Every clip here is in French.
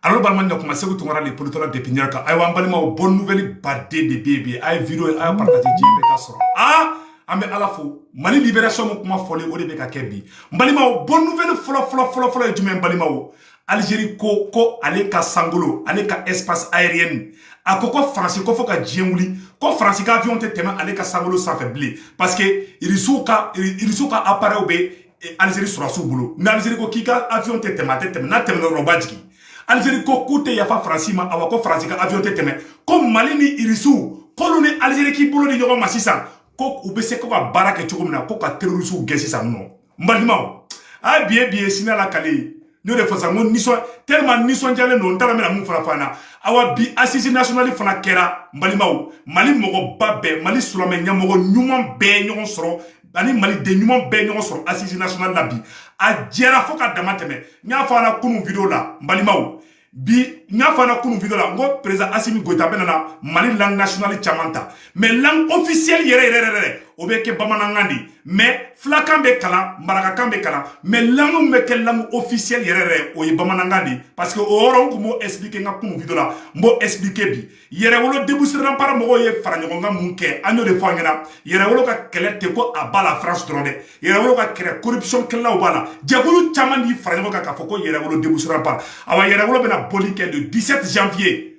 Alors, Balman a commencé à tourner les politologues de Pignaka. Aïe, Wambalima, bonne nouvelle badé de bébé. Aïe, vidéo, aïe, partagé, Djibeka. Ah! Amé à la fois, Mali libération, comment folie, au début, Kakebi. Mbalima, bonne nouvelle, folo, du même Balima. Algérie, ko, allez, ka Sangolo, allez, ka espace aérien. A koko français, ko faut ka djemuli, ko français ka avion te tema, allez, ka Sangolo sans faiblir. Parce que, il sous ka appareil ou bé, Algérie sera sous boulot. Mais Algérie, ko kika avion te tema, na tema no robadji. Algérie ko koute yafa France ma awa ko France ka avion te teme ko Mali ni irisu ko ni Algérie ki bolo ni yogo masisa ko ubese ko ba baraka chogo na ko ka terrorisu gesi sa no mbalima a bien sinala kale no de fosa mon niso tellement niso njale no ntala mena mun fana awa bi assise nationale fana kera mbalima Mali mogo babbe Mali sulame nyamogo nyuma be nyon soro ani Mali de nyuma be nyon soro assise nationale la bi a jera foka damateme nya fana kunu video la mbalima bi nya fana kunu video la ngo président Assimi Goïta benana Mali langue nationale chamanta mais langue officielle yere obeke bamanangandi mais flakan be kala maraka be kala mais langue me ke langue officielle yere o bamanangandi parce que oron ko mo expliquer nga kunu video la mo expliquer bi yere wolo déboussera par mo ye faranyo nga munke anyo de fangena yere wolo ka kelete ko abala France drone yere wolo ka créer corruption kella obala jagulu chamandi faranyo ka foko yere wolo déboussera par awa yere wolo bena politique de 17 janvier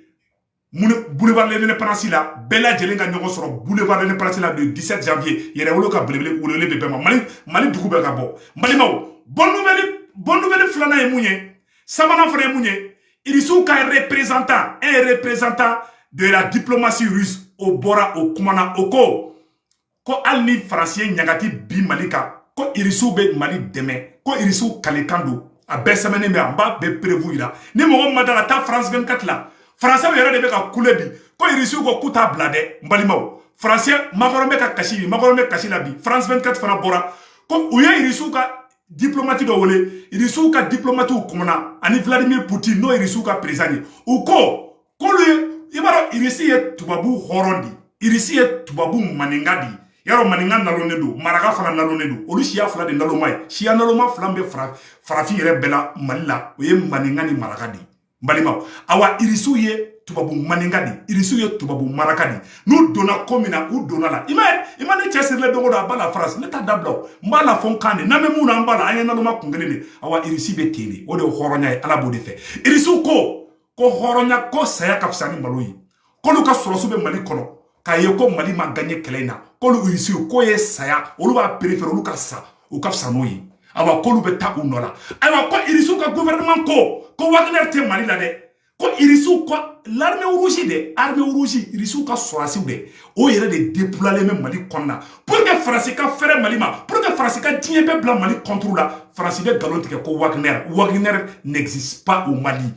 boulevard de l'indépendance là bella jelenga nyoko soro boulevard de l'indépendance là de 17 janvier yere wolo ka blebele wulele bebe mali dugu be ka bo mali mawo bonne nouvelle flana e munye samana frère munye il sont un représentant de la diplomatie russe au bora au kumana oko ko alni français nyagati bi malika ko irisu be Mali deme ko irisu kalekando a besamene me amba be prévu ira ni mo madala ta France 24 là français yere de be ka kulebi ko irisu ko kuta blade mbalimaw français magorome ka kashi la bi France 24 fana bora ko uya irisu ka diplomate do wole irisu ka diplomate u kumana ani Vladimir Poutine no irisu ka président u ko le ibaro irisi ye tubabu horondi irisi ye tubabu maningadi yaro maninga nalonedo maraka fana nalonedo olu shia fala de nalomay shia naloma flambe farafi yere bela malila oye maninga ni marakadi mbalima awa irisu ye tubabu maningadi irisu ye tubabu marakadi nu dona komina u dona la imane chesir le dogo da bala France ne ta dablo mbala fonkane na me muna mbala anya naloma kungelele awa irisi be tele o de horonya e ala bodi fe irisu ko horonya ko saya kafsani maloyi ko lu ka sorosu be Mali kono ka ye ko Mali ma gagner kelena ko lu irisi ko ye saya olu ba préférer olu ka sa o kafsa noyi awa ko lu be ta unola awa ko irisu ka gouvernement ko Wagner te Mali la de ko irisu ko l'armée rouge irisu ka sorasi de o yere de déployer même Mali konna pour que France ka faire Mali ma pour que France ka tient be blanc Mali contre la France be galonte ko Wagner n'existe pas au Mali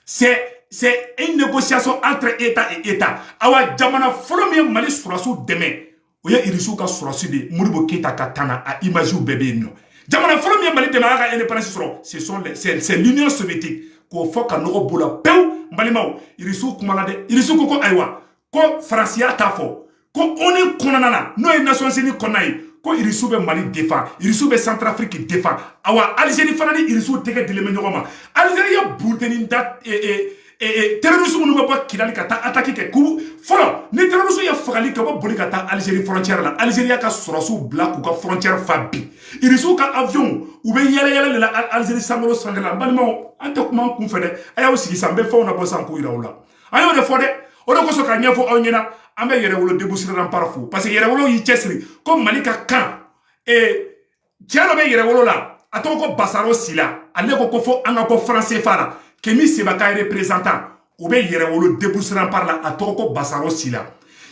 c'est une négociation entre État et État awa jamana folomie Mali sorasu deme o ya irisu ka sorasi de Modibo Keïta katana a image bébé no jamana folomie Mali deme aga indépendance soro c'est l'Union soviétique ko foka no bola pew mbalima irisu kumala de irisu ko aywa ko francia tafo ko oni konanana no e Nations Unies konai ko irisu be Mali défend irisu be Centrafrique défend awa Algérie fanani irisu tege dileme nyoma Algérie ya bouteni dat terrorisme nous pas kidali kata attaquer ke ku folo ni terrorisme ya fagali ka boli kata Algérie frontière la Algérie ka sorosu black ka frontière fabi irisu ka avion ou be yele la Algérie sangolo sangala balmo anta kuma kun fede aya aussi sambe fo na bosan ku ira wala ayo de fode o de ko so ka nyefo onyina ambe yere wolo déboucher ran parfou parce que yere wolo yi chesri comme Malika kan tiano be yere wolo la atoko basaro sila ale ko fo anga ko français fara Kemi Sebaka représentant ou bien yere wolo déboussant par la atoko basaro sila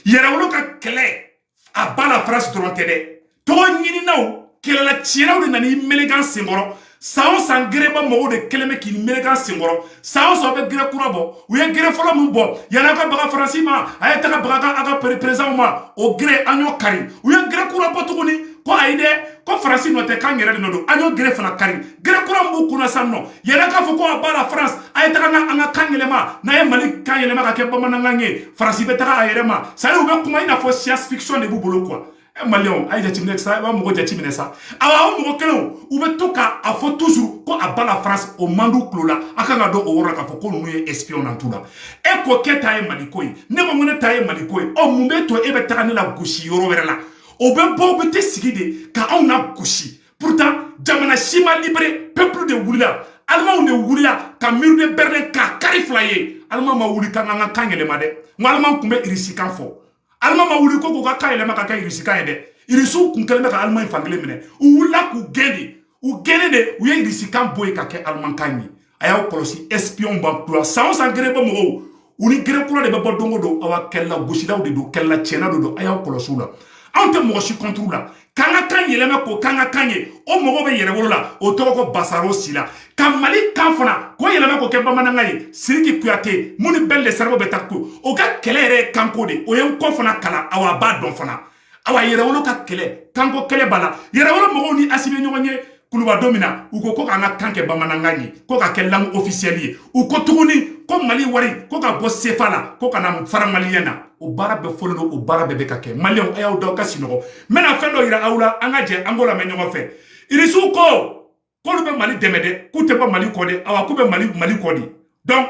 yere wolo ka kele a bala France drontede to nyini naw kele la tiena ou nani melegan singoro sao sangreba mo de keleme ki melegan singoro sao so be gre kurabo ou ye gre folo mu bo yana ka baga France ma ay ta ka baga aga président ma o gre anyo kari ou ye gre kurabo to ni ko aide ko France no te kan yere no do anyo gre fana kari gre kurambu kuna sanno yere ka fo ko abala France ay ta nga anga kangelema na ye Mali kangelema ka ke bamana nganye France be ta ayere ma ça ou be kuma ina fo science fiction de bubolo quoi un malien a jatimine ça va mo jatimine ça awa mo kelo ou be to ka a fo toujours ko a la France au mandu klola akanga do o wora ka fo ko nu espion en tout là e ko keta e malikoy ne mo ngone ta e malikoy o mu be to e be ta ni la gushi yoro wera la o be bo be te sigide ka on a gushi pourtant jamana sima libre peuple de wulila alma on de wulila ka mur de Berlin ka kariflaye alma ma wuli ka nga kangele ma de mo alma kumbe irisikan fo alma ma wuli ko ka kayele ma ka kay irisikan de irisu kun kelme ka alma ifangele mine u wula ku gene de u ye irisikan boy ka ke alma kanyi ayaw kolosi espion ban pour sans engrais ba mo uni gere kula de ba dongo do awa kella gushidaw de do kella chena do ayaw kolosula ante mo shi contrôle la kanga kan yelema ko kanga kanye o mogo be yere wolola o to ko basaro sila kamali kanfana ko yelema ko ke bamananga ye siriki kuyate muni belle servo betakko o ka kelere kanko de o yen ko fana kala awa ba don fana awa yere wolo ka kele kanko kele bala yere wolo mogo ni asibe nyonye kuluba domina u ko kanga kanke bamananga ye ko ka kelang officiel ye u ko tuguni ko mali wari ko ka bo sefala ko kana fara maliyana o bara be folo o bara be ka ke malion ayaw do ka sinogo mena fendo ira awla angaje angola me nyongo fe irisu ko lu be mali demede ku te ba mali kode awa ku be mali kodi donc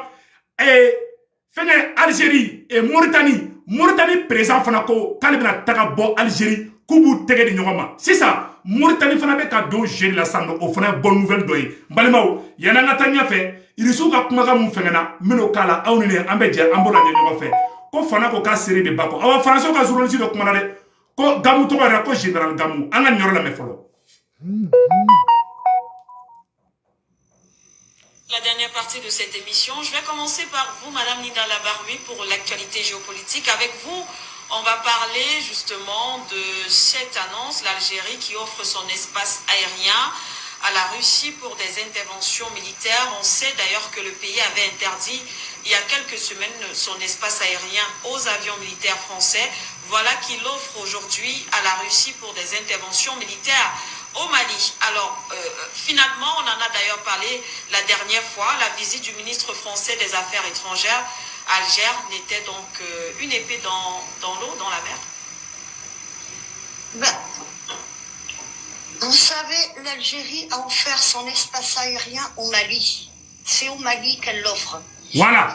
fene Algérie et Mauritanie présent fana ko kalibna taga bo Algérie kubu tege di nyogoma c'est ça Mauritanie fana be ka do gérer la sando o fana bonne nouvelle doy mbalimaw yana ngatanya fe irisu ka kuma ga mun fengana meno kala awnine ambeje ambola nyongo fe ko fana ko ka série de bako awa français ka journaliste do kuma de ko gamu to ko général gamu anga nyoro la me folo. La dernière partie de cette émission, je vais commencer par vous, Madame Linda Labarui, pour l'actualité géopolitique. Avec vous, on va parler justement de cette annonce, l'Algérie qui offre son espace aérien à la Russie pour des interventions militaires. On sait d'ailleurs que le pays avait interdit il y a quelques semaines son espace aérien aux avions militaires français. Voilà qu'il offre aujourd'hui à la Russie pour des interventions militaires au Mali. Alors, finalement, on en a d'ailleurs parlé la dernière fois, la visite du ministre français des Affaires étrangères à Alger n'était donc une épée dans l'eau, dans la mer. Vous savez, l'Algérie a offert son espace aérien au Mali. C'est au Mali qu'elle l'offre. Voilà.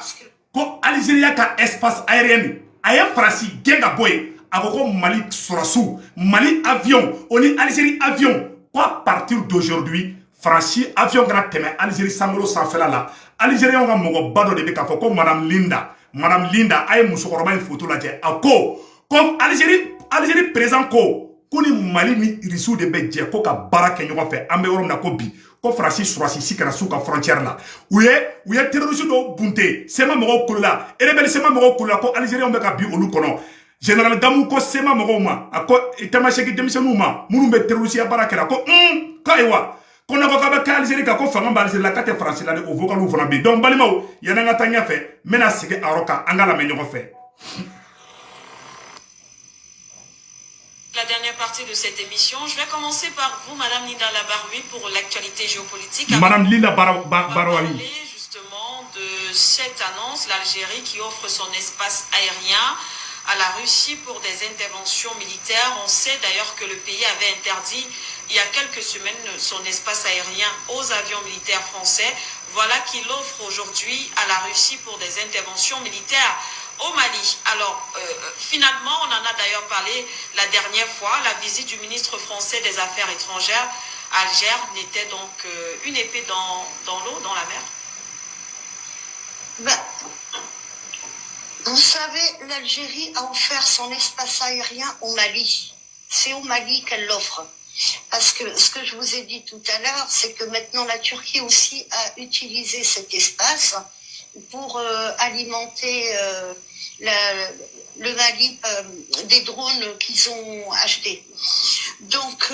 Ko Algérie ka espace aérien aya France genga boy agoko Mali surasu Mali avion on est Algérie avion quoi à partir d'aujourd'hui France avion grand thème Algérie samolo sanfela la Algérie on ga mogo bado de ka foko madame Linda ay musokoroba photo la je ako ko Algérie présent ko kuni Mali ni risu de be je ko ka baraka nyogo fe ambe worom na ko bi ko France surasi sikara suka frontière la uye terroriste do bunte sema mogo kulula rebelle sema mogo kulula ko Algérie on be ka bi olu kono général Gamou ko sema mogo ma ako itamasheki demisenu ma munu be terroriste ya baraka ko kaiwa kona ko ka be Algérie ka ko fanga ba Algérie la kate France la de o vokalu fana bi donc balimaw yana ngata nya fe mena sige aroka angala me nyogo fe. La dernière partie de cette émission, je vais commencer par vous, Madame Linda Labarui, pour l'actualité géopolitique. Madame Linda Baroui. Parler justement de cette annonce, l'Algérie qui offre son espace aérien à la Russie pour des interventions militaires. On sait d'ailleurs que le pays avait interdit il y a quelques semaines son espace aérien aux avions militaires français. Voilà qu'il offre aujourd'hui à la Russie pour des interventions militaires au Mali. Alors, finalement, on en a d'ailleurs parlé la dernière fois, la visite du ministre français des Affaires étrangères à Alger n'était donc une épée dans l'eau, dans la mer. Vous savez, l'Algérie a offert son espace aérien au Mali. C'est au Mali qu'elle l'offre. Parce que ce que je vous ai dit tout à l'heure, c'est que maintenant la Turquie aussi a utilisé cet espace pour alimenter le Mali des drones qu'ils ont achetés. Donc,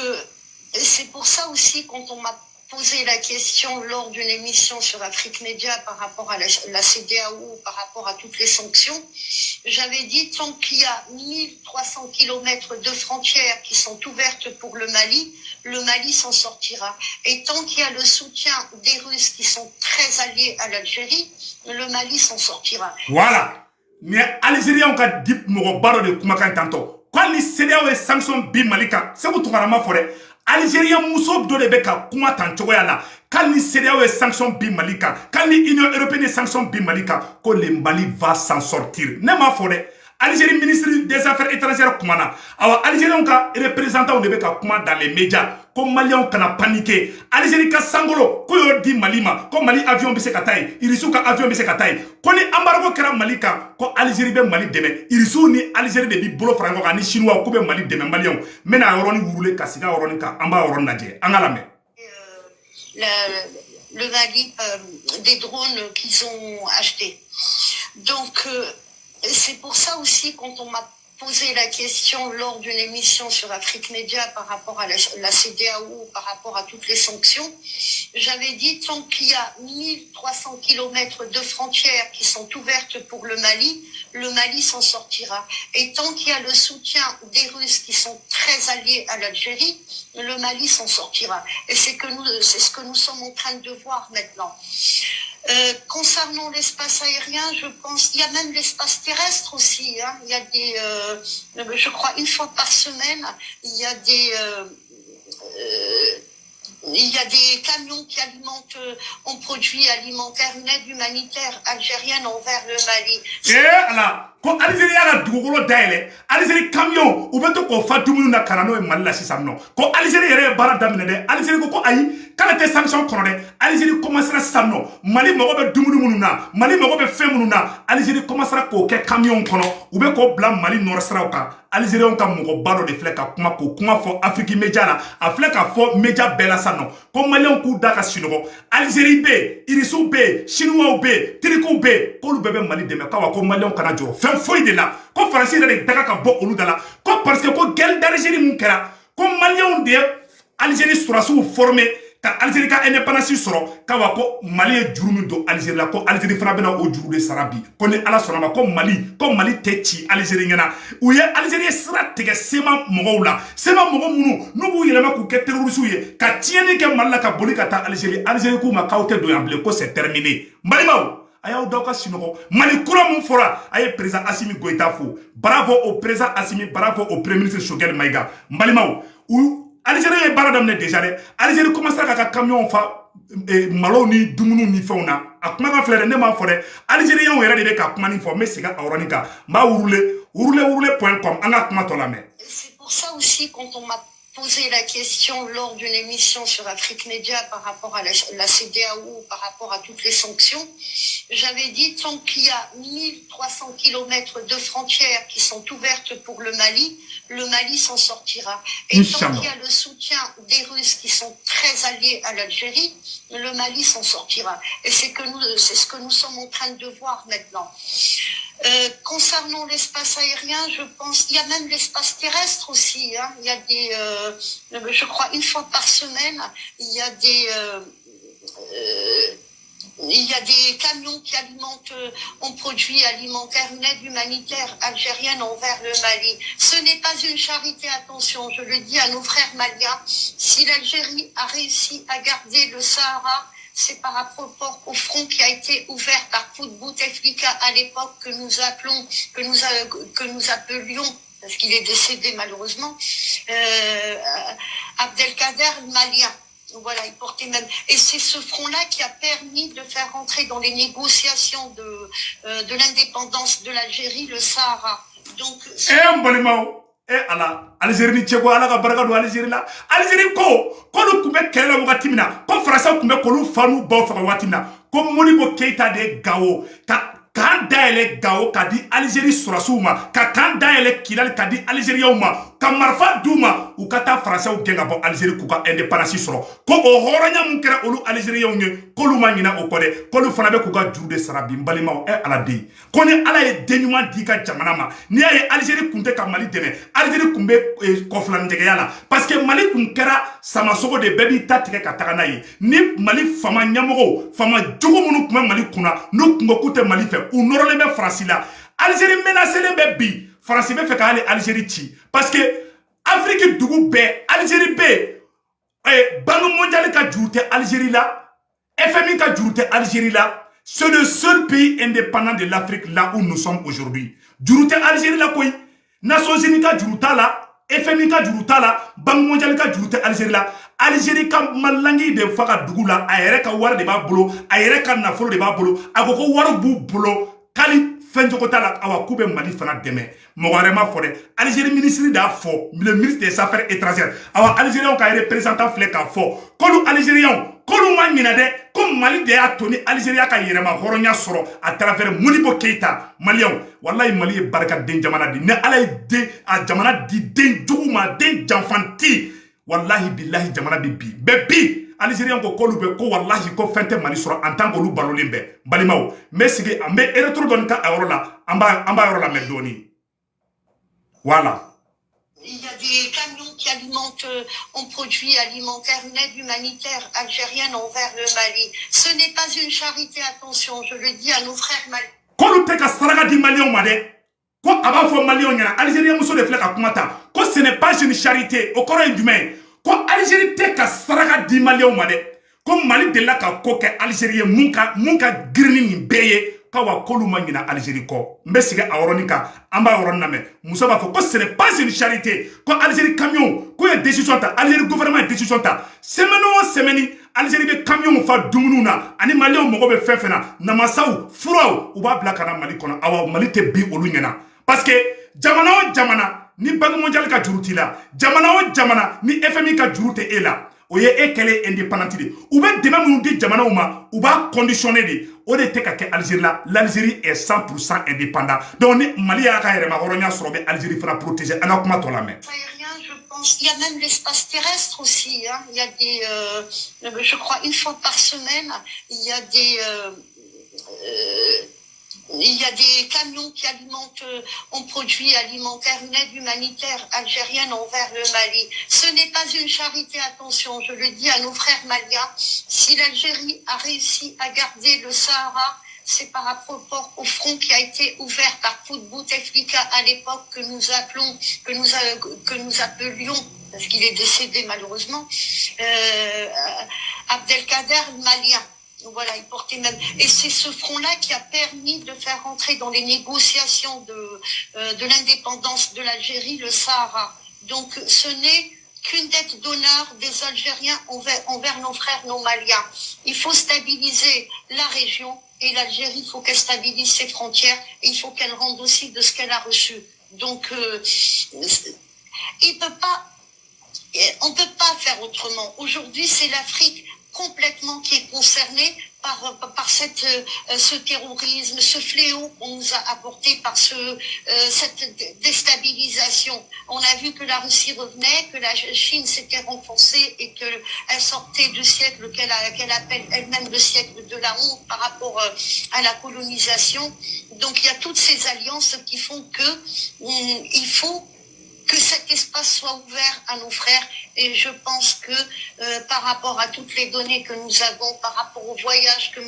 c'est pour ça aussi, quand on m'a posé la question lors d'une émission sur Afrique Média par rapport à la CEDEAO, par rapport à toutes les sanctions, j'avais dit, tant qu'il y a 1300 km de frontières qui sont ouvertes pour le Mali s'en sortira. Et tant qu'il y a le soutien des Russes qui sont très alliés à l'Algérie, le Mali s'en sortira. Voilà. Mais Algérien ka dip mogo baro de kumakan tanto quand ni CEDEAO sanction bi malika c'est vous tourama forêt Algérien muso do de beka kuma tan cogoya la quand ni CEDEAO sanction bi malika quand ni Union européenne sanction bi malika ko le Mali va s'en sortir ne ma forêt Algérie ministre des affaires étrangères kumana awa Algériens ka représentants de beka kuma dans les médias ko Maliens kana paniquer Algérie ka sangolo ko yo di Malima ko Mali avion bi se katay irisu ka avion bi se katay ko ni embargo kera Malika ko Algérie be Mali deme irisu ni Algérie de bi bolo franco ka ni chinois ko be Mali deme Maliens mena yoroni wurule ka siga yoroni ka amba yoron naje angala me le Mali des drones qu'ils ont achetés. Donc c'est pour ça aussi quand on m'a posé la question lors d'une émission sur Afrique Média par rapport à la CEDEAO, par rapport à toutes les sanctions, j'avais dit tant qu'il y a 1300 km de frontières qui sont ouvertes pour le Mali s'en sortira. Et tant qu'il y a le soutien des Russes qui sont très alliés à l'Algérie, le Mali s'en sortira. Et c'est ce que nous sommes en train de voir maintenant. Concernant l'espace aérien, je pense qu'il y a même l'espace terrestre aussi. Hein. Il y a des, je crois, une fois par semaine, il y a des camions qui alimentent en produits alimentaires, une aide humanitaire algérienne envers le Mali. Ko Algérie ala dugukolo dayɛlɛ Algérie camion u bɛ to k'o fa dumuni na kana n'o ye Mali la sisan nɔ ko Algérie yɛrɛ ye baara daminɛ dɛ Algérie ko ayi k'ale tɛ sanction kɔnɔ dɛ Algérie commencera sisan nɔ Mali mago bɛ dumuni minnu na Mali mago bɛ fɛn minnu na Algérie commencera k'o kɛ camion kɔnɔ u bɛ k'o bila Mali nɔrɔ siraw kan Algériens ka mɔgɔba dɔ de filɛ ka kuma k'o kuma fɔ Afrique Média la a filɛ ka fɔ média bɛɛ la sisan nɔ ko Maliens k'u da ka sunɔgɔ Algérie bɛ yen Irisiw bɛ yen Chinois bɛ yen Tirikiw bɛ yen k'olu bɛɛ bɛ Mali dɛmɛ k'awa ko Maliens kana jɔ fɛn foyi de la ko Faransi yɛrɛ de daga ka bɔ olu da la ko parce que ko guerre d'Algérie mun kɛra ko Maliens de ye Algérie sɔrɔsiw formé ka Algérie ka indépendance sɔrɔ k'awa ko Mali ye juru min don Algérie la ko Algérie fana bɛna o juru de sara bi ko ni Ala sɔnna ma ko Mali tɛ ci Algérie ɲɛna u ye Algérie sira tigɛ sema mɔgɔw la sema mɔgɔ minnu n'u b'u yɛlɛma k'u kɛ terroriste ye ka tiɲɛni kɛ Mali la ka boli ka taa Algérie k'u ma k'aw tɛ don yan bilen ko c'est terminé balimaw a y'aw daw ka sinɔgɔ Mali kura mun fɔra a ye président Assimi Goïta fo bravo au président Assimi bravo au premier ministre Choguel Maïga balimaw Algérie ye baara daminɛ déjà dɛ Algérie commencera k'a ka camion fa malo ni dumuni ni fɛnw na a kumakan filɛ dɛ ne m'a fɔ dɛ Algériens yɛrɛ de bɛ ka kuma nin fɔ n bɛ segin a yɔrɔnin kan n b'a wurule.com an ka kuma tɔ lamɛn. C'est pour ça aussi quand on m'a posé la question lors d'une émission sur Afrique Média par rapport à la CEDEAO, par rapport à toutes les sanctions, j'avais dit tant qu'il y a 1300 km de frontières qui sont ouvertes pour le Mali s'en sortira. Et tant qu'il y a le soutien des Russes qui sont très alliés à l'Algérie, le Mali s'en sortira. Et c'est ce que nous sommes en train de voir maintenant. Concernant l'espace aérien, je pense qu'il y a même l'espace terrestre aussi. Hein. Il y a des, je crois, une fois par semaine, il y a des camions qui alimentent en produits alimentaires, une aide humanitaire algérienne envers le Mali. Ce n'est pas une charité, attention, je le dis à nos frères maliens. Si l'Algérie a réussi à garder le Sahara, c'est par rapport au front qui a été ouvert par Bouteflika à l'époque que nous appelions, parce qu'il est décédé malheureusement, Abdelkader malien. Voilà, il portait même. Et c'est ce front-là qui a permis de faire entrer dans les négociations de l'indépendance de l'Algérie le Sahara. Donc. ala Algérie ni ceko ala ka baraka do Algérie la Algérie ko lu kumbe kɛlɛ wagati min na ko Faransa kumbe k'olu fanu baw faga wagati min na ko Modibo Keïta de Gao kan dayɛlɛ Gao ka di Algérie sɔrɔsiw ma ka kan dayɛlɛ Kidali ka di Algériens ma ka marifa d'u ma u ka taa Faransaw gɛn ka bɔ Algérie k'u ka indépendance sɔrɔ ko o hɔrɔnya mun kɛra olu Algériens ye k'olu ma ɲinɛ o kɔ dɛ k'olu fana bɛ k'u ka juru de sara bi n balimaw ala den ko ni ala ye den ɲuman di ka jamana ma n'i y'a ye Algérie kun tɛ ka Mali dɛmɛ Algérie kun bɛ kɔfilanijɛgɛya la parce que Mali kun kɛra samasogo de bɛɛ b'i ta tigɛ ka taga n'a ye ni Mali fama ɲɛmɔgɔw fama jugu minnu kun bɛ Mali kunna n'u kun ko k'u tɛ Mali fɛ u nɔrɔlen bɛ Faransi la Algérie menacelen bɛ bi Faransi bɛ fɛ ka hali Algérie ci parce que Afrique dugu bɛɛ Algérie bɛ Banque mondiale ka juru tɛ Algérie la FMI ka juru tɛ Algérie la c'est le seul pays indépendant de l'Afrique là où nous sommes aujourd'hui juru tɛ Algérie la koyi Nations Unies ka juru t'a la, FMI ka juru t'a la, Banque mondiale ka juru tɛ Algérie la. Algérie ka malangi de fa ka dugu la, a yɛrɛ ka wari de b'a bolo, a yɛrɛ ka nafolo de b'a bolo, a ko ko wari b'u bolo, kali fɛn jogo t'a la, awa k'u bɛ Mali fana dɛmɛ. Mɔgɔ wɛrɛ ma fɔ dɛ. Algérie ministre d'a fɔ, le ministre des Affaires étrangères. Awa Algériens ka représentant filɛ k'a fɔ, k'olu Algériens k'olu ma ɲinɛ dɛ, ko Mali de y'a to ni Algérie ka yɛrɛma hɔrɔnya sɔrɔ à travers Modibo Keïta. Maliens, wallahi Mali ye barikaden jamana di. Ne Ala ye den a jamana di den jugu ma, den janfanti. Wallahi billahi jamana bi bi. Bɛɛ bi Algériens ko k'olu bɛ ko wallahi ko fɛn tɛ Mali sɔrɔ en tant qu'olu balolen bɛ. Balimaw, n bɛ sigi an bɛ retour dɔɔni ka a yɔrɔ la, an b'a yɔrɔ lamɛn dɔɔni. Voilà. Il y a des camions qui alimentent en produits alimentaires, une aide humanitaire algérienne envers le Mali. Ce n'est pas une charité, attention, je le dis à nos frères maliens. K'olu tɛ ka saraka di Maliens ma dɛ, ko a b'a fɔ Maliens ɲɛna, Algérien muso de filɛ ka kuma ta, ko ce n'est pas une charité, o kɔrɔ ye jumɛn? Ko Algérie tɛ ka saraka di Maliens ma dɛ, ko Mali delila ka ko kɛ Algérie mun ka girin ni nin bɛɛ ye. Kawa k'olu ma ɲina Algérie kɔ. N bɛ sigi a yɔrɔnin kan, an b'a yɔrɔnin lamɛn. Muso b'a fɔ ko ce n'est pas une charité, ko Algérie camion, ko ye décision ta, Algérie gouvernement ye décision ta. Semaine o semaine, Algérie bɛ camion fa dumuniw na, ani Maliens mago bɛ fɛn fɛn na, namasaw, furaw, u b'a bila ka na Mali kɔnɔ. Awa Mali tɛ bin olu ɲɛna. Parce que jamana o jamana, ni Banque mondiale ka juru t'i la, jamana o jamana, ni FMI ka juru tɛ e la. O ye e kɛlɛ indépendant de. U bɛ dɛmɛ minnu di jamanaw ma, u b'a conditionné de. O de tɛ ka kɛ Algérie la. L'Algérie est 100% indépendant. Donc ni Mali y'a ka yɛrɛma hɔrɔnya sɔrɔ bɛ Algérie fana protéger. An ka kuma tɔ lamɛn. Je pense, il y a même l'espace terrestre aussi. Hein. Il y a des, je crois, une fois par semaine, il y a des camions qui alimentent en produits alimentaires, une aide humanitaire algérienne envers le Mali. Ce n'est pas une charité, attention, je le dis à nos frères maliens. Si l'Algérie a réussi à garder le Sahara, c'est par rapport au front qui a été ouvert par Bouteflika à l'époque que nous appelions, parce qu'il est décédé malheureusement, Abdelkader malien. Voilà, il portait même. Et c'est ce front-là qui a permis de faire entrer dans les négociations de l'indépendance de l'Algérie le Sahara. Donc ce n'est qu'une dette d'honneur des Algériens envers nos frères, nos Maliens. Il faut stabiliser la région et l'Algérie, il faut qu'elle stabilise ses frontières et il faut qu'elle rende aussi de ce qu'elle a reçu. Donc on peut pas faire autrement. Aujourd'hui, c'est l'Afrique complètement qui est concernée par ce terrorisme, ce fléau qu'on nous a apporté par cette déstabilisation. On a vu que la Russie revenait, que la Chine s'était renforcée et qu'elle sortait du siècle qu'elle appelle elle-même le siècle de la honte par rapport à la colonisation. Donc il y a toutes ces alliances qui font que il faut que cet espace soit ouvert à nos frères et je pense que par rapport à toutes les données que nous avons, par rapport au voyage que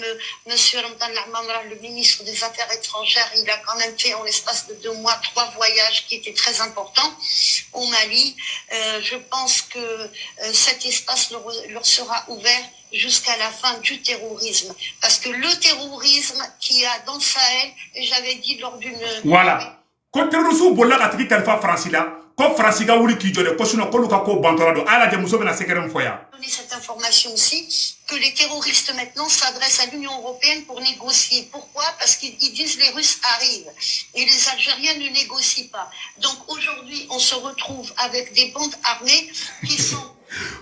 Monsieur Ramdan Al-Mamra, le ministre des Affaires étrangères, il a quand même fait en l'espace de 2 mois 3 voyages qui étaient très importants au Mali. Je pense que cet espace leur sera ouvert jusqu'à la fin du terrorisme. Parce que le terrorisme qu'il y a dans le Sahel, et j'avais dit lors d'une... Voilà. Quand terrorisme bolla ka tigi kalifa France la, ko France ga wuli ki jode ko sino ko luka ko bantora do ala je muso bena sekere mfoya. Donner cette information aussi que les terroristes maintenant s'adressent à l'Union européenne pour négocier. Pourquoi? Parce qu'ils disent les Russes arrivent et les Algériens ne négocient pas. Donc aujourd'hui, on se retrouve avec des bandes armées qui sont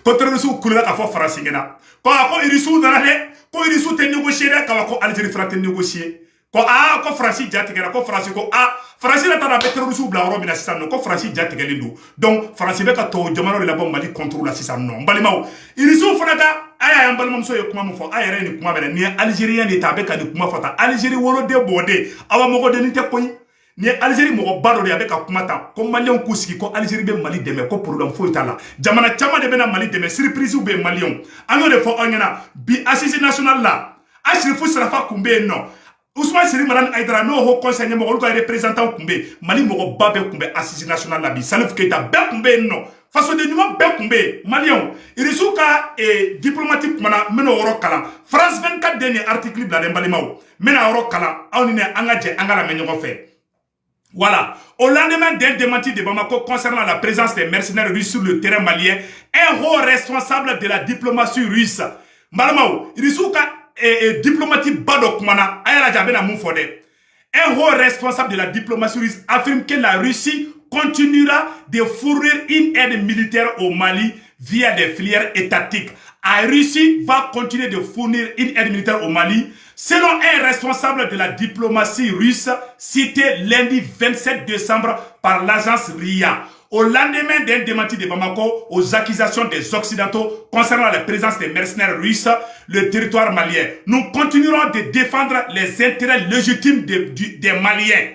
ko terrorisme kulula ka fo France ngena ko irisu nana de ko irisu te négocier de ka ko Algérie fra te négocier ko ko France jatigera ko France ko France la tana be terrorisme bla Europe na sisan ko France jatigelen do donc France be ka to jamano la bon Mali contrôle la sisan non balimaw irisu fana ka aya yan balimam so ye kuma mo fo ayere ni kuma bele ni Algérien ni tabe ka ni kuma fata Algérie wolo de bode awa mogo de ni te koy ni Algérie mogo bado de avec ka kuma ta ko Malien ku sigi ko Algérie be Mali deme ko problème fo itala jamana chama de be na Mali deme surprise be Malien ano de fo onyana bi assise national la ashrifu sarafa kumbe no Ousmane Seri Maran Aïdara no ho conseiller mo ko représentant kumbe Mali mogo babe kumbe assise national la bi Salif Keita be kumbe no façon de nyuma be kumbe Malien irisuka diplomatique mana meno oro kala France 24 dernier article bla de balimaw mena oro kala awni ne angaje angala menyo fe Voilà. Au lendemain d'un démenti de Bamako concernant la présence des mercenaires russes sur le terrain malien, un haut responsable de la diplomatie russe, Malamao, Irisuka et diplomatique Bado Kumana, Ayala Jabena Moufode, un haut responsable de la diplomatie russe affirme que la Russie continuera de fournir une aide militaire au Mali via des filières étatiques. La Russie va continuer de fournir une aide militaire au Mali, selon un responsable de la diplomatie russe cité lundi 27 décembre par l'agence RIA. Au lendemain d'un démenti de Bamako aux accusations des Occidentaux concernant la présence des mercenaires russes, le territoire malien, nous continuerons de défendre les intérêts légitimes des Maliens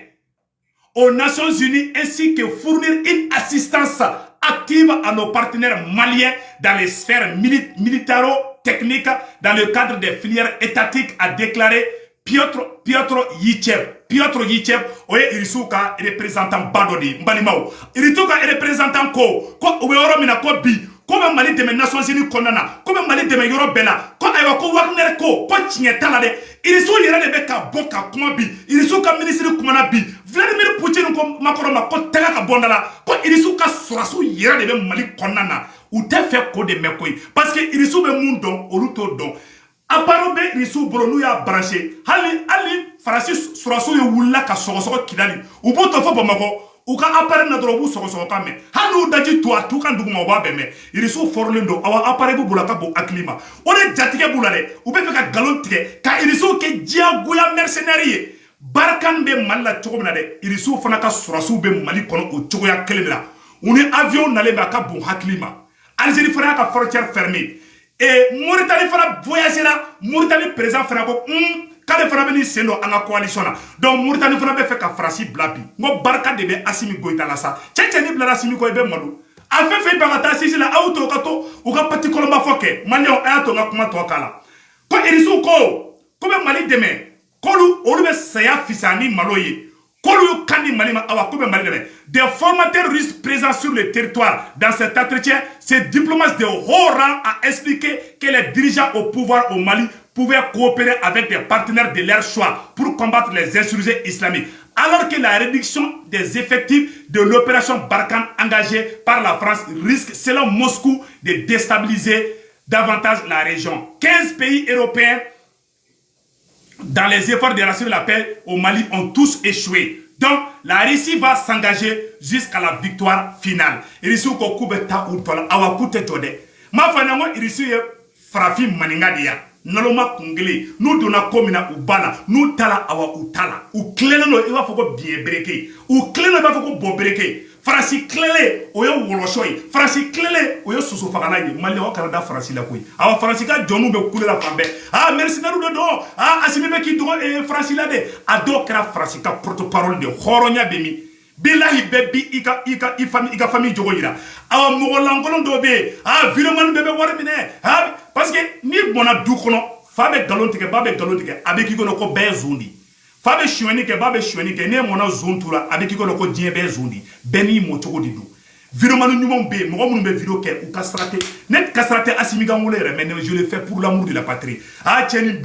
aux Nations Unies ainsi que fournir une assistance active à nos partenaires maliens dans les sphères militaro-techniques dans le cadre des filières étatiques, a déclaré Piotr Yichev. Piotr Yichev, oye irisuka représentant Badodi, Mbalimao. Irituka représentant ko ubeoro mina ko bi, ko be Mali de Nations Unies konana, ko be Mali de Yoro Bela, ko aywa ko Wagner ko chinyetala de. Irisu yera de beka boka kuma bi, irisuka ministre kumana bi. Vladimir Poutine ko makoroma ko tega ka bondala, ko irisuka surasu yera de be Mali konana. Ou te fait ko de mekoy parce que irisu be mundo oluto don. Aparo be irisu bro nou ya branché. Ali farasi surasu ye wulla ka sogosogo kidali. U bo to fo Bamako. U ka appareil na doro bu sogosogo ka me. Hanu daji to atu kan duguma ba be me. Irisu forlendo awa appareil bu bulaka bo aklima. One jatige bulale. U be fe ka galon tige ka irisu ke dia goya mercenaire. Barkan be malla chogomna de. Irisu fana ka surasu be Mali kono o chogoya kelebla. Uni avion nale ba ka bon haklima. Algérie fera ka frontière fermée. Et Mauritanie fera voyager là. Mauritanie présent fera ko quand le fera venir sendo à la coalition là. Donc Mauritanie fera be fait ka Franci blabi. Ngo barka de be Assimi Goïta la sa. Tchétchéni bla Assimi ko be modou. A fait barata sisi la auto kato ou ka petit kolomba foke. Manyo ayato nga kuma to kala. Ko irisu ko be Mali deme. Kolu olu be saya fisani maloye. Des formateurs russes présents sur le territoire dans cet entretien, ces diplomates de haut rang a expliqué que les dirigeants au pouvoir au Mali pouvaient coopérer avec des partenaires de leur choix pour combattre les insurgés islamiques. Alors que la réduction des effectifs de l'opération Barkhane engagée par la France risque, selon Moscou, de déstabiliser davantage la région. 15 pays européens dans les efforts de rassurer la paix au Mali ont tous échoué. Donc, la Russie va s'engager jusqu'à la victoire finale. Russie ko kubeta utola awakute tode. Ma fanango Russie frafi maningadia. Naloma kungele. Nous donna komina ubala. Nous tala awa utala. Ou klele no iwa foko bien breke. Ou klele no iwa foko bo breke. Farasi klele oyo woloshoy. Farasi klele oyo susu fakanayi. Mali wa Canada farasi la koy. Awa farasi ka jonu be kule la fambe. Ah merci na do. Ah asimi be ki do farasi la de. Ado kra farasi ka porte-parole de horonya bemi. Billahi bebi ika famille jogo yira. Awa mogolangolon do be. Ah virement bebe warmine. Ah parce que ni bona du kono fabe galon tike babe galon tike abeki kono ko be zundi. Fabe chouani ke babe chouani ke ne mona zontura abeki kono ko dien be zundi. Beni mo chogo di du. Viromanu nyumon be mo be video ke ou kasrate net kasrate Assimi Gangolé mais je le fais pour l'amour de la patrie. Ah tieni ni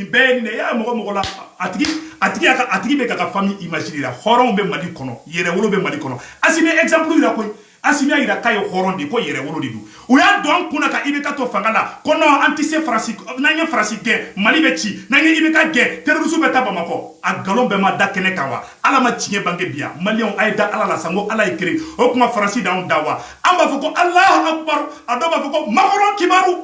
be ya mo la atigi be ka famille imaginer la horon be Mali kono yere wolo be Mali kono Assimi exemple ila koy Assimi ila kayo horon di ko yere wolo di du o ya don kuna ka ibeka to fangala kono antise France nanye France ge Mali be ci nanye ibeka ge terrorisme be tabamako a galon be ma dakene kawa ala ma cinye bange bia Malion aida ala la sango ala ikri o kuma France down dawa amba foko Allah akbar adoba foko makoron kibaru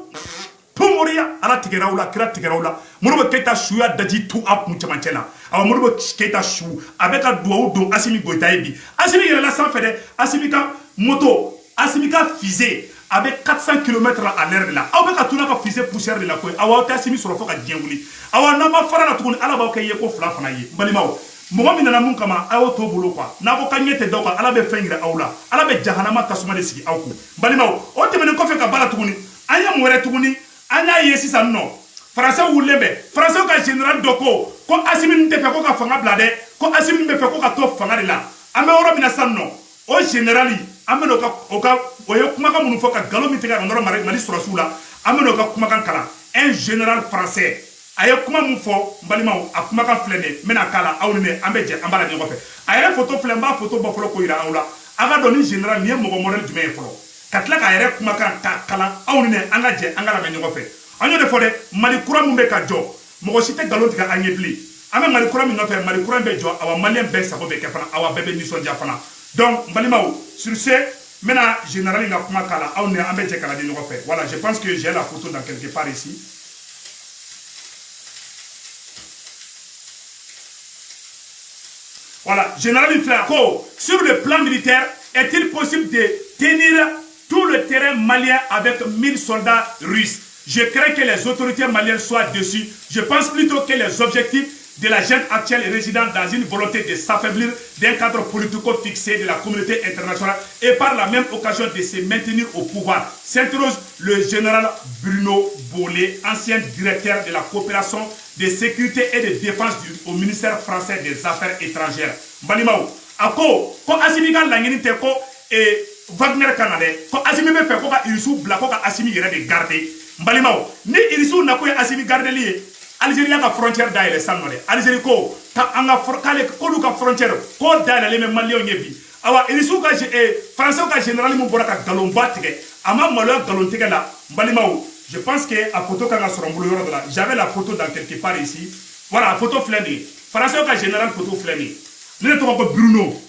Pomoria ala tigeraula kira tigeraula muruba keta shuya daji tu ap muchamanchela awa muruba keta shu abeka duwa don Assimi Goïta ebi Assimi yere la sans fede Assimi ka moto Assimi ka fusée avec 400 km à l'heure là awa beka tuna ka fusée poussière de la koy awa ta Assimi soro foka djenguli awa na ma fara na tukuni ala ba ka yeko fla fana ye mbalimawo mogo mina na mun kama ayo to bolo kwa na ko kanyete doka ala be fengira awla ala be jahanama tasuma de sigi awku mbalimawo o temene ko fe ka bala tukuni anya mwere tukuni anya yesi sanno français wulembe français ka général doko ko Assimi nte fe ko ka fanga blade ko Assimi nte fe ko ka to fanga de la ame oro mina sanno o générali ame no ka oyo kuma ka munu fo ka galo mi tega ngoro Mali sura sula ame no ka kuma kan kala un général français aye kuma mun fo mbalimaw akuma ka flene mena kala awne ambeje ambala ni ngofe ayere photo flemba photo ba folo ko ira awla aga doni general ni mo model jume folo katla ka ayere kuma kan ta kala awne anga je anga la ngofe anyo de fode mali kura mumbe ka jo mo site galonti ka anyebli ame mali kura mi ngofe mali kura be jo awa malien be sabo be kefana awa bebe ni sonja fana donc mbalimaw sur ce maintenant général il a kuma kala awne ambeje kala di ngofe voilà je pense que j'ai la photo dans quelque part ici. Voilà, général Iflako, sur le plan militaire, est-il possible de tenir tout le terrain malien avec 1000 soldats russes? Je crains que les autorités maliennes soient dessus. Je pense plutôt que les objectifs de la junte actuelle résident dans une volonté de s'affaiblir d'un cadre politico fixé de la communauté internationale et par la même occasion de se maintenir au pouvoir. S'interroge le général Bruno Bollet, ancien directeur de la coopération de sécurité et de défense au ministère français des Affaires étrangères. Mbalimaw, ako ko Assimi ka langini te ko Wagner kanade ko Assimi be fe ko ka Irisu bla ko ka Assimi yere de garder. Mbalimaw, ni Irisu na ko Assimi garder li Algérie ka frontière daile sanole. Algérie ko ta anga kale ko du ka frontière ko daile le Malien nyebi. Awa Irisu ka français ka général mu bora ka galon batige ama malo galon tege la mbalimaw. Je pense que la photo quand j'avais la photo dans quelque part ici. Voilà, la photo flânée. Français au général photo flânée. Nous ne trouvons pas Bruno.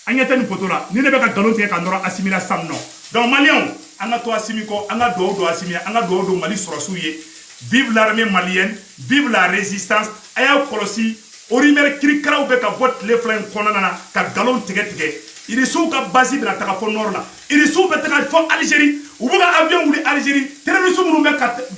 On y a une photo là. Nous ne pouvons pas galonner quand on aura assimilé ça non. Donc Maliens, on a tout assimilé, on a deux assimilé, on a deux Mali sur souillé. Vive l'armée malienne, vive la résistance. Aya kolosi, orimer krikra ou beka vote les flingues konana ka galon tige. Il est sous ka basi de la takafon nord là. Il est sous beta ka fo Algérie. Ou bien avion ou Algérie, terrorisme nous met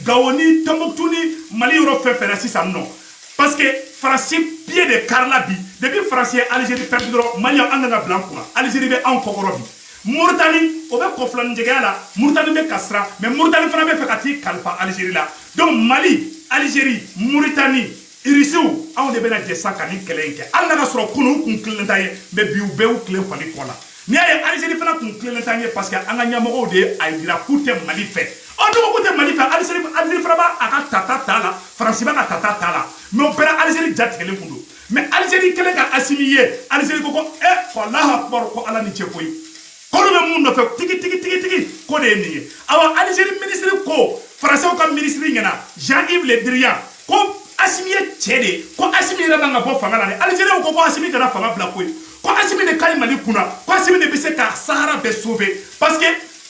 Gaoni, Tombouctou, Mali, Europe fait faire ainsi ça non. Parce que Français pied de Carlabi, depuis Français Algérie perd de Mali en Anga blanc, Algérie est en Kokorobi. Mauritanie, au même Koflan de Gala, Mauritanie est Castra, mais Mauritanie fait Fakati, Kalfa, Algérie là. Donc Mali, Algérie, Mauritanie, Irissou, on est bien des sacs à Nikelenge. Allah va se reconnaître qu'on clé mais biou béou clé fallait quoi là. Ni ay Algérie fana kun clé parce que anga nyamoko de ay dira coûter Mali fait. On doit coûter Mali fait Algérie fana ba aka tata tala, France ba ka tata tala. Mais on perd Algérie jat kele kundu. Mais Algérie kele ka assimilé, Algérie ko wallahi akbar ko ala ni chekoy. Ko le monde fait tiki ko de ni. Awa Algérie ministre ko français ko ministre ngena Jean-Yves Le Drian ko assimilé tchede ko assimilé ba nga bo fanga la Algérie ko assimilé kana fanga bla koy. Ko asimi de kali Mali kuna ko asimi de bise ka Sahara be sauver parce que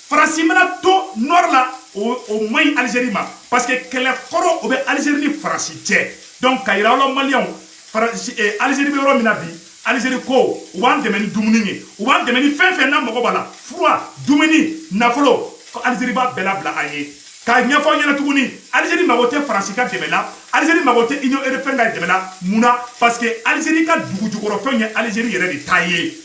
France mena to nord là au moins Algérie ma parce que kele koro o be Algérie ni France tie donc kayira lo Malien France Algérie be ro minabi Algérie ko wan de meni dumuni ni wan de meni fen na mako bala froid dumuni nafolo ko Algérie ba bela bla aye ka nyafo nyana tuguni Algérie ma wote France ka demela Algérie ma wote Union européenne ga demela muna parce que Algérie ka dugu jukoro fenye Algérie yere de taillé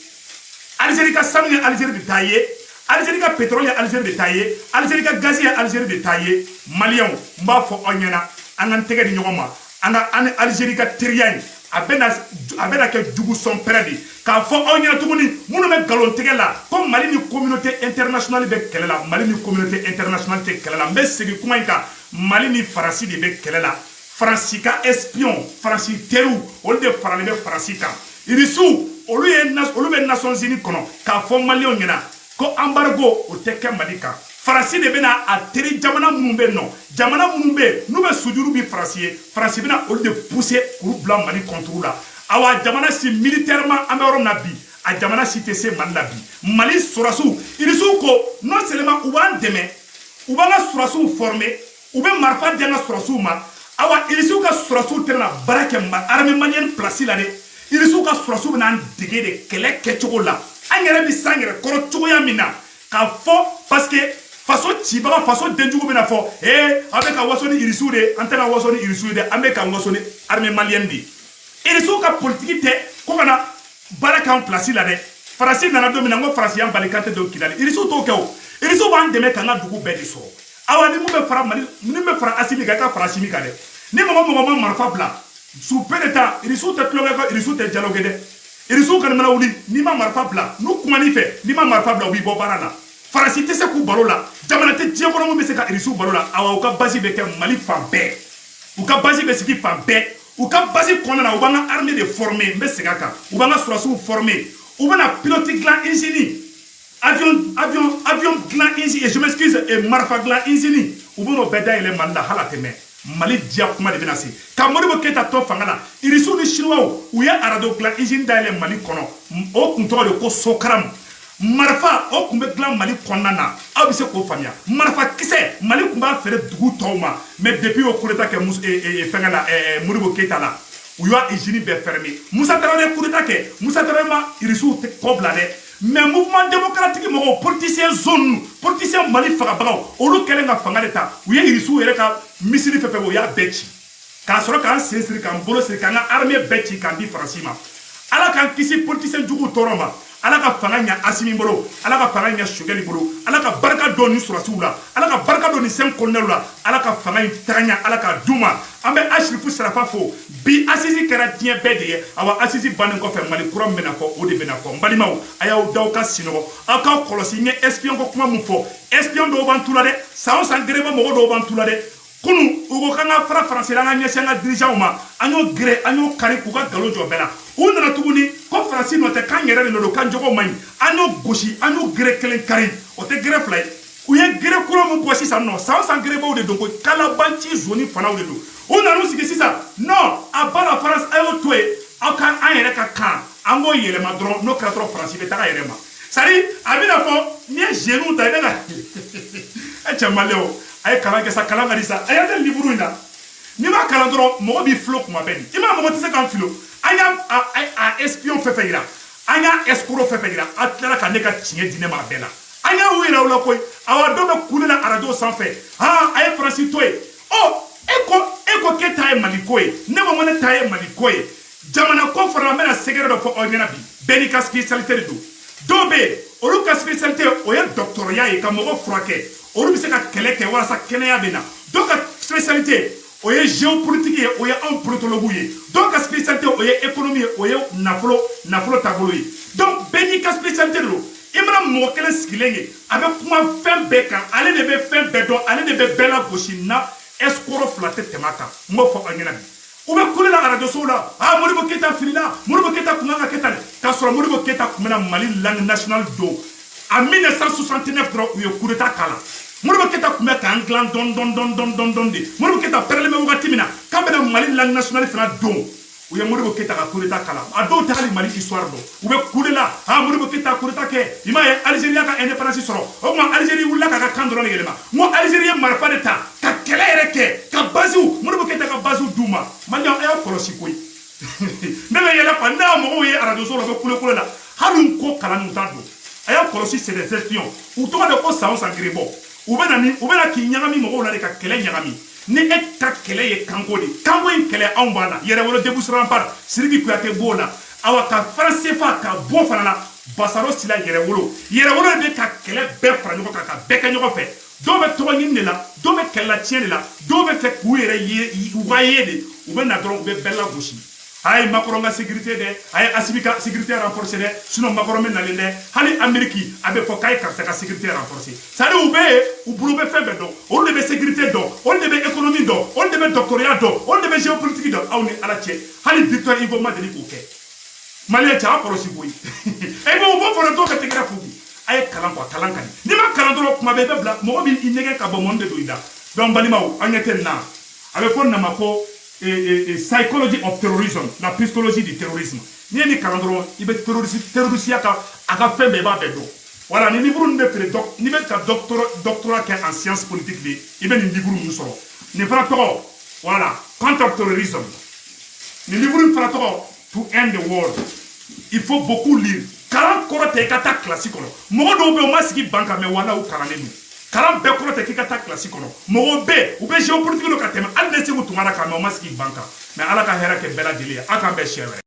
Algérie ka samne Algérie de taillé Algérie ka pétrole Algérie de taillé Algérie ka gaz Algérie de taillé Malien mba fo onyana angan tege di nyoma anga Algérie ka teriyan abena ke dugu son predi ka fo onyana tuguni munu me galon tege la comme Mali ni communauté internationale be kelela Mali ni communauté internationale te kelela mbe segi kuma inka Mali ni farasi de be kelela Francika espion Franci teru ol de farale be Francika irisu olu be Nations Unies kono ka fo Malien nyina ko embargo o teke Malika Franci de bena a teri jamana munumbe no jamana munumbe no be sujuru bi Franci bena ol de pousser pour blanc Mali contre la awa jamana si militairement amero nabi a jamana si tese Mali Mali surasu irisu ko non seulement ou ban deme ou ban surasu formé ou ben marfa dianga surasu ma awa irisu ka surasu terna barake armée malienne place la de irisu ka surasu bena dege de kele kechogo la angere bi sangere koro chogo ya mina ka fo parce que façon tiba façon denjugo bena fo avec a wasoni irisu de antena wasoni irisu de avec a wasoni armée malienne di irisu ka politique te ko kana barake en place la de France nana domina ngo France yam balikate do kilali irisu to kew irisu ban deme kana dugu bedi so awa ni mu be fara Mali ni me fara Assimi ka France mi ka de ni mo marfa bla sous peu de temps irisu te tloge ko irisu te dialogue de irisu kan mala wuli ni ma marfa bla nu kuma ni fe ni ma marfa bla wi bo barana farasi te se ku balo la jamana te je ko mo be se ka irisu balo la awa ka basi be ke Mali fambe u ka base bɛ sigi fan bɛɛ u ka base kɔnɔna na u b'an ka armée de former n bɛ segin a kan u b'an ka sɔrɔsiw former u bɛna pilote dilan usine avion dilan usine et je m'excuse marifa dilan usine u bɛn'o bɛɛ dayɛlɛ Mali la hali a tɛ mɛn Mali diya kuma de bɛna se ka Modibo Keyita to fanga la irisiw ni chinois u ye arajo dilan usine dayɛlɛ Mali kɔnɔ o kun tɔgɔ de ko Sokaram marifa o kun bɛ dilan Mali kɔnɔna na aw bɛ se k'o faamuya marifa kisɛ Mali kun b'a feere dugu tɔw ma mais depuis o coup d'état kɛ fɛngɛ la Modibo Keyita la u y'a usine bɛɛ fermer Musa Tarawele coup d'état kɛ Musa Tarawele ma irisiw kɔ bila dɛ mais mouvement démocratique mɔgɔw politicien zone politicien Mali fagabagaw olu kɛlen ka fanga de ta u ye irisiw yɛrɛ ka misiri fɛn fɛn u y'a bɛɛ ci k'a sɔrɔ k'an sen siri k'an bolo siri k'an ka armée bɛɛ ci k'an di Faransi ma ala k'an kisi politicien juguw tɔɔrɔ ma ala ka fanga ɲa Asimi bolo ala ka fanga ɲa Sogɛli bolo ala ka barika don ni sɔrɔsiw la ala ka barika don ni sen colonel la ala ka fanga in tagaɲa ala ka d'u ma an bɛ Ashrifu Sarafa fo bi Asisi kɛra diɲɛ bɛɛ de ye awa Asisi bannen kɔfɛ Mali kura min bɛna fɔ o de bɛna fɔ n balimaw a y'aw d'aw ka sinɔgɔ aw k'aw kɔlɔsi n ye espion ko kuma min fɔ espion dɔw b'an tu la dɛ san o san gɛrɛba mɔgɔ dɔw b'an tu la dɛ kunu u ko k'an ka fara Faransi la an ka ɲɛsin an ka dirigeants ma an y'o gɛrɛ an y'o kari k'u ka nkalon jɔ bɛɛ la u nana tuguni ko Faransi nɔ tɛ k'an yɛrɛ de don k'an jogo man ɲi an y'o gosi an y'o gɛrɛ kelen kari o tɛ gɛrɛ fila ye u ye gɛrɛ kura min bɔ sisan nɔ san o san gɛrɛbaw de don ko kalabanci zoni fanaw de don u nana u sigi sisan non a ba la France a y'o to yen aw ka an yɛrɛ ka kan an k'o yɛlɛma dɔrɔn n'o kɛra dɔrɔn Faransi bɛ taga yɛrɛ ma c'est à dire a bɛna fɔ n'i ye jeunes ta i bɛ ka cɛ maliyɛnw a ye kalan kɛ sa kalan ka di sa a y'a kɛ livre in na n'i m'a kalan dɔrɔn mɔgɔ b'i filo kuma bɛɛ ni i m'a mɔgɔ tɛ se k'an filo an y'a espion fɛn fɛn yira an y'a escroc fɛn fɛn yira a tilara ka ne ka tiɲɛ di ne ma a bɛɛ la an y'a yira o la koyi awa dɔw bɛ kule la arajo sanfɛ a ye Faransi to yen ɔ e ko k'e ta ye Mali ko ye ne ko ne ta ye Mali ko ye jamana ko fara n bɛna sɛgɛrɛ dɔ fɔ aw ɲɛna bi bɛɛ n'i ka spécialité de don dɔw bɛ yen olu ka spécialité o ye doctorat ye ka mɔgɔ furakɛ olu bɛ se ka kɛlɛ kɛ walasa kɛnɛya bɛ na dɔw ka spécialité o ye géopolitique ye o ye anw politologue ye dɔw ka spécialité o ye économie ye o ye nafolo taabolo ye donc bɛɛ n'i ka spécialité de don i mana mɔgɔ kelen sigilen ye a bɛ kuma fɛn bɛɛ kan ale de bɛ fɛn bɛɛ dɔn ale de bɛ bɛɛ lagosi na escroc fila tɛ tɛmɛ a kan n b'o fɔ aw ɲɛna bi u bɛ kule la arajosow la Modibo Keyita filila Modibo Keyita kun kan ka kɛ tan k'a sɔrɔ Modibo Keyita kun bɛna Mali langue nationale don en 1969 dɔrɔn u ye coup d'état k'a la Modibo Keyita kun bɛ k'an dilan dɔn de Modibo Keyita pɛrɛlen bɛ wagati min na k'an bɛna Mali langue nationale fana don u ye Modibo Keyita ka coup d'état k'a la a dɔw tɛ hali Mali histoire dɔn u bɛ coup de la Modibo Keyita coup d'état kɛ i m'a ye Algérie y'a ka indépendance sɔrɔ o tuma Algérie wulila k'a ka kan dɔrɔn de yɛlɛma n ko Algérie ye marifa de ta ka kɛlɛ yɛrɛ kɛ ka basiw Modibo Keyita ka basiw d'u ma maliyɛnw a y'aw kɔlɔsi koyi ne bɛ yɛlɛ quoi n'a mɔgɔw ye arajoso la u bɛ kule la hali n ko kalan n'u t'a dɔn a y'a kɔlɔsi c'est des espions u tɔgɔ de ko san o san gere bɔ u bɛna k'i ɲagami mɔgɔw la de ka kɛlɛ ɲagami ni e ka kɛlɛ ye kanko de kanko in kɛlɛ anw b'a la yɛrɛwolo déboussement par Sidiki Kuyate b'o la awa ka franc CFA ka bɔ fana la Basaro Sila yɛrɛwolo de bɛ ka kɛlɛ bɛɛ fara ɲɔgɔn kan ka bɛɛ kɛ ɲɔgɔn fɛ dɔw bɛ tɔgɔ ɲini de la dɔw bɛ kɛlɛla tiɲɛ de la dɔw bɛ fɛ k'u yɛrɛ ye u ka ye de u bɛ na dɔrɔn u bɛ bɛɛ lagosi a ye Macron ka sécurité dɛ a ye Assimi ka sécurité renforcée dɛ sinon Macron bɛ nalen dɛ hali Amérique a bɛ fɔ k'a ye karisa ka sécurité renforcée c'est à dire u bɛ yen u bolo bɛ fɛn bɛɛ dɔn olu de bɛ sécurité dɔn olu de bɛ économie dɔn olu de bɛ doctorat dɔn olu de bɛ géopolitique dɔn aw ni ala cɛ hali Victor Hugo ma deli k'o kɛ maliyɛn cɛ a kɔlɔsi koyi e bɛ u b'o fana dɔw bɛ tɛgɛrɛ fo bi a ye kalan quoi kalan ka di n'i ma kalan dɔrɔn kuma bɛɛ i bɛ bila mɔgɔ b'i nɛgɛ ka bɔ mɔni de don i da donc balimaw an ɲɛ tɛ nin na a bɛ fɔ nin ma ko psychology of terrorism la psychologie du terrorisme n'i ye nin kalan dɔrɔn i bɛ terrorisiya ka a ka fɛn bɛɛ i b'a bɛɛ dɔn voilà nin livre ninnu bɛ feere n'i bɛ ka doctorat kɛ en science politique de i bɛ nin livre ninnu sɔrɔ nin fana tɔgɔ voilà counter terrorism nin livre in fana tɔgɔ to end the world il faut beaucoup lire kalan kɔrɔ tɛ i ka taa kilasi kɔnɔ mɔgɔ dɔw bɛ yen u ma sigi ban kan mais wala u kalannen don kalan bɛɛ kɔrɔ tɛ k'i ka taa kilasi kɔnɔ mɔgɔw bɛɛ u bɛ géopolitique dɔ ka tɛmɛ hali ne segu tungara kan mais u ma sigi ban kan mais ala ka hɛrɛ kɛ bɛɛ lajɛlen ye a k'an bɛɛ siɲɛ wɛrɛ